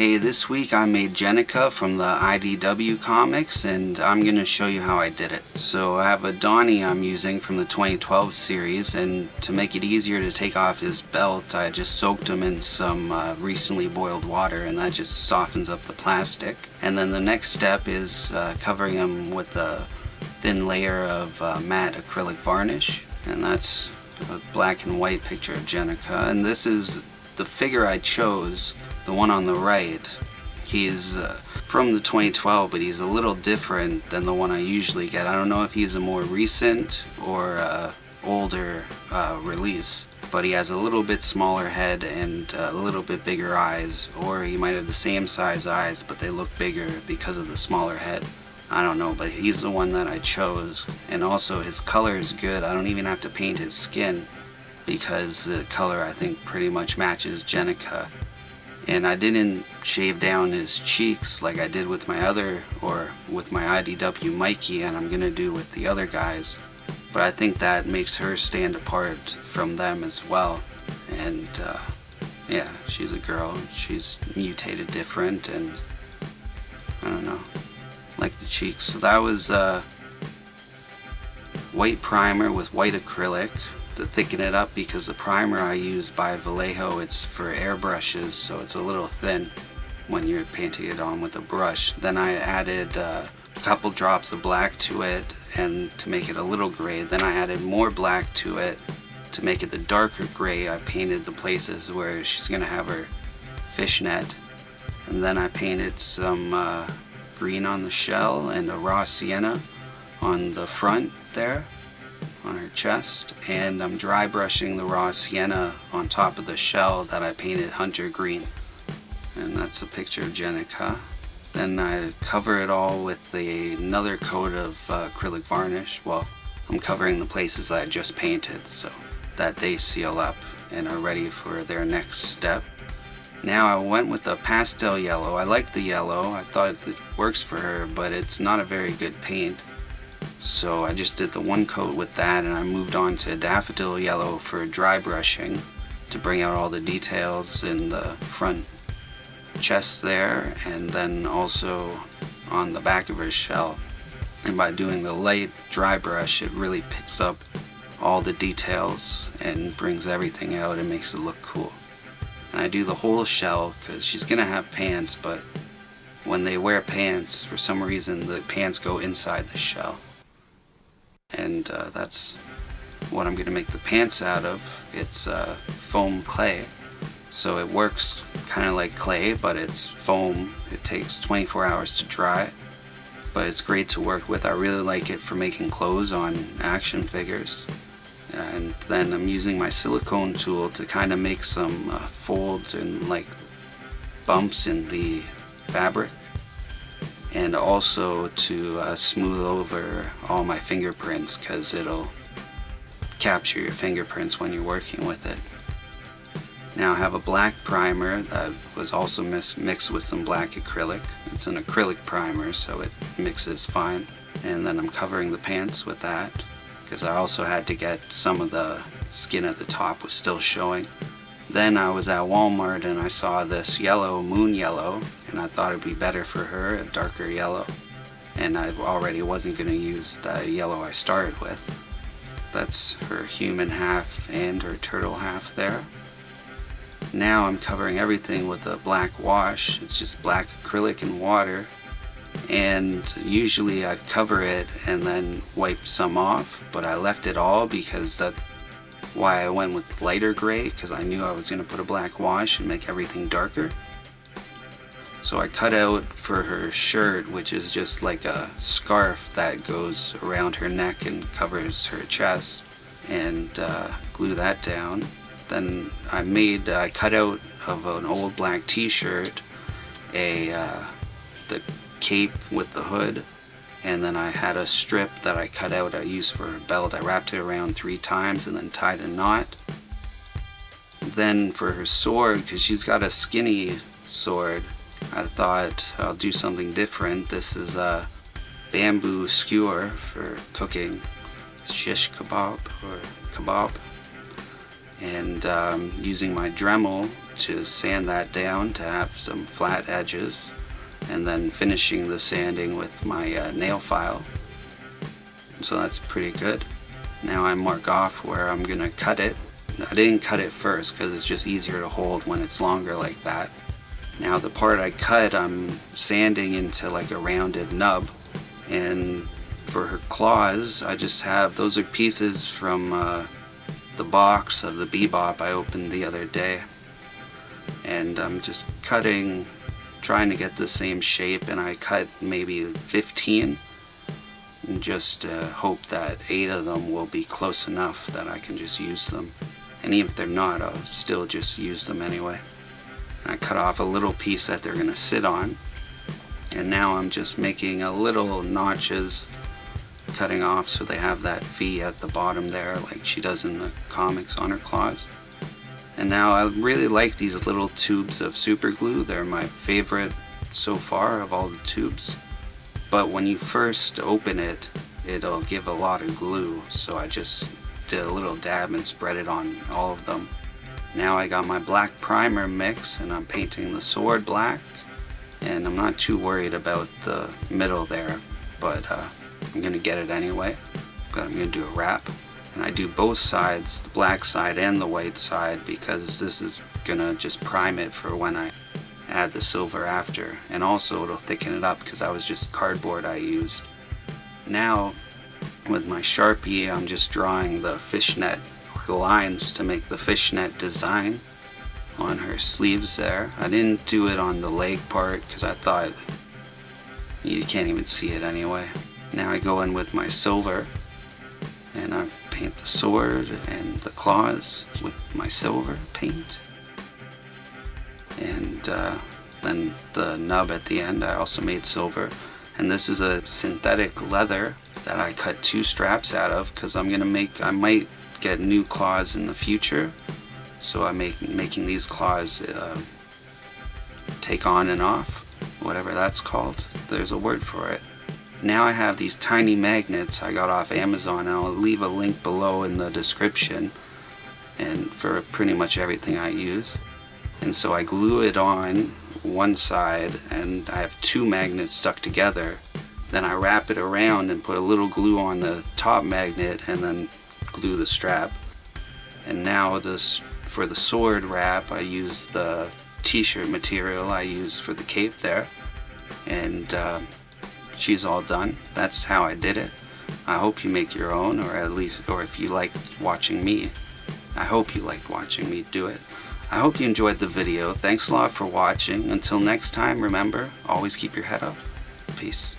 Hey, this week I made Jennika from the IDW comics, and I'm going to show you how I did it. So I have a Donnie I'm using from the 2012 series, and to make it easier to take off his belt, I just soaked him in some recently boiled water, and that just softens up the plastic. And then the next step is covering him with a thin layer of matte acrylic varnish, and that's a black and white picture of Jennika. And this is the figure I chose. The one on the right, he's from the 2012, but he's a little different than the one I usually get. I don't know if he's a more recent or older release, but he has a little bit smaller head and a little bit bigger eyes, or he might have the same size eyes, but they look bigger because of the smaller head. I don't know, but he's the one that I chose. And also his color is good. I don't even have to paint his skin because the color I think pretty much matches Jennika. And I didn't shave down his cheeks like I did with my other, or with my IDW Mikey, and I'm gonna do with the other guys. But I think that makes her stand apart from them as well. And yeah, she's a girl, she's mutated different, and I don't know, like the cheeks. So that was white primer with white acrylic to thicken it up, because the primer I use by Vallejo, it's for airbrushes, so it's a little thin when you're painting it on with a brush. Then I added a couple drops of black to it, and to make it a little gray. Then I added more black to it to make it the darker gray. I painted the places where she's gonna have her fishnet, and then I painted some green on the shell and a raw sienna on the front there on her chest, and I'm dry brushing the raw sienna on top of the shell that I painted hunter green. And that's a picture of Jennika. Then I cover it all with another coat of acrylic varnish. Well, I'm covering the places that I just painted so that they seal up and are ready for their next step. Now I went with the pastel yellow. I like the yellow. I thought it works for her, but it's not a very good paint. So I just did the one coat with that, and I moved on to daffodil yellow for dry brushing to bring out all the details in the front chest there, and then also on the back of her shell. And by doing the light dry brush, it really picks up all the details and brings everything out and makes it look cool. And I do the whole shell because she's gonna have pants, but when they wear pants, for some reason the pants go inside the shell. And that's what I'm going to make the pants out of. It's foam clay, so it works kind of like clay, but it's foam. It takes 24 hours to dry, but it's great to work with. I really like it for making clothes on action figures. And then I'm using my silicone tool to kind of make some folds and like bumps in the fabric, and also to smooth over all my fingerprints, because it'll capture your fingerprints when you're working with it. Now I have a black primer that was also mixed with some black acrylic. It's an acrylic primer, so it mixes fine. And then I'm covering the pants with that, because I also had to get some of the skin at the top was still showing. Then I was at Walmart and I saw this yellow, moon yellow, and I thought it'd be better for her, a darker yellow. And I already wasn't going to use the yellow I started with. That's her human half and her turtle half there. Now I'm covering everything with a black wash. It's just black acrylic and water. And usually I'd cover it and then wipe some off, but I left it all because that's why I went with lighter gray, because I knew I was going to put a black wash and make everything darker. So I cut out for her shirt, which is just like a scarf that goes around her neck and covers her chest, and glue that down. Then I cut out of an old black t-shirt the cape with the hood, and then I had a strip that I cut out I used for her belt. I wrapped it around 3 times and then tied a knot. Then for her sword, because she's got a skinny sword, I thought I'll do something different. This is a bamboo skewer for cooking shish kebab or kebab, and using my Dremel to sand that down to have some flat edges, and then finishing the sanding with my nail file. So that's pretty good. Now I mark off where I'm gonna cut it. I didn't cut it first because it's just easier to hold when it's longer like that. Now the part I cut, I'm sanding into like a rounded nub, and for her claws I just have, those are pieces from the box of the Bebop I opened the other day, and I'm just cutting, trying to get the same shape, and I cut maybe 15 and just hope that 8 of them will be close enough that I can just use them, and even if they're not, I'll still just use them anyway. I cut off a little piece that they're gonna sit on, and now I'm just making a little notches, cutting off so they have that V at the bottom there like she does in the comics on her claws. And now I really like these little tubes of super glue. They're my favorite so far of all the tubes, but when you first open it, it'll give a lot of glue, so I just did a little dab and spread it on all of them. Now I got my black primer mix and I'm painting the sword black, and I'm not too worried about the middle there, but I'm gonna get it anyway. But I'm gonna do a wrap, and I do both sides, the black side and the white side, because this is gonna just prime it for when I add the silver after, and also it'll thicken it up because that was just cardboard I used. Now with my Sharpie I'm just drawing the fishnet lines to make the fishnet design on her sleeves there. I didn't do it on the leg part because I thought you can't even see it anyway. Now I go in with my silver and I paint the sword and the claws with my silver paint, and then the nub at the end I also made silver. And this is a synthetic leather that I cut 2 straps out of because I might get new claws in the future, so I'm making these claws take on and off, whatever that's called. There's a word for it. Now I have these tiny magnets I got off Amazon, and I'll leave a link below in the description, and for pretty much everything I use. And so I glue it on one side, and I have 2 magnets stuck together. Then I wrap it around and put a little glue on the top magnet and then glue the strap. And now for the sword wrap I use the t-shirt material I use for the cape there, and she's all done. That's how I did it. I hope you make your own, or if you liked watching me, I hope you liked watching me do it. I hope you enjoyed the video. Thanks a lot for watching. Until next time, remember, always keep your head up. Peace.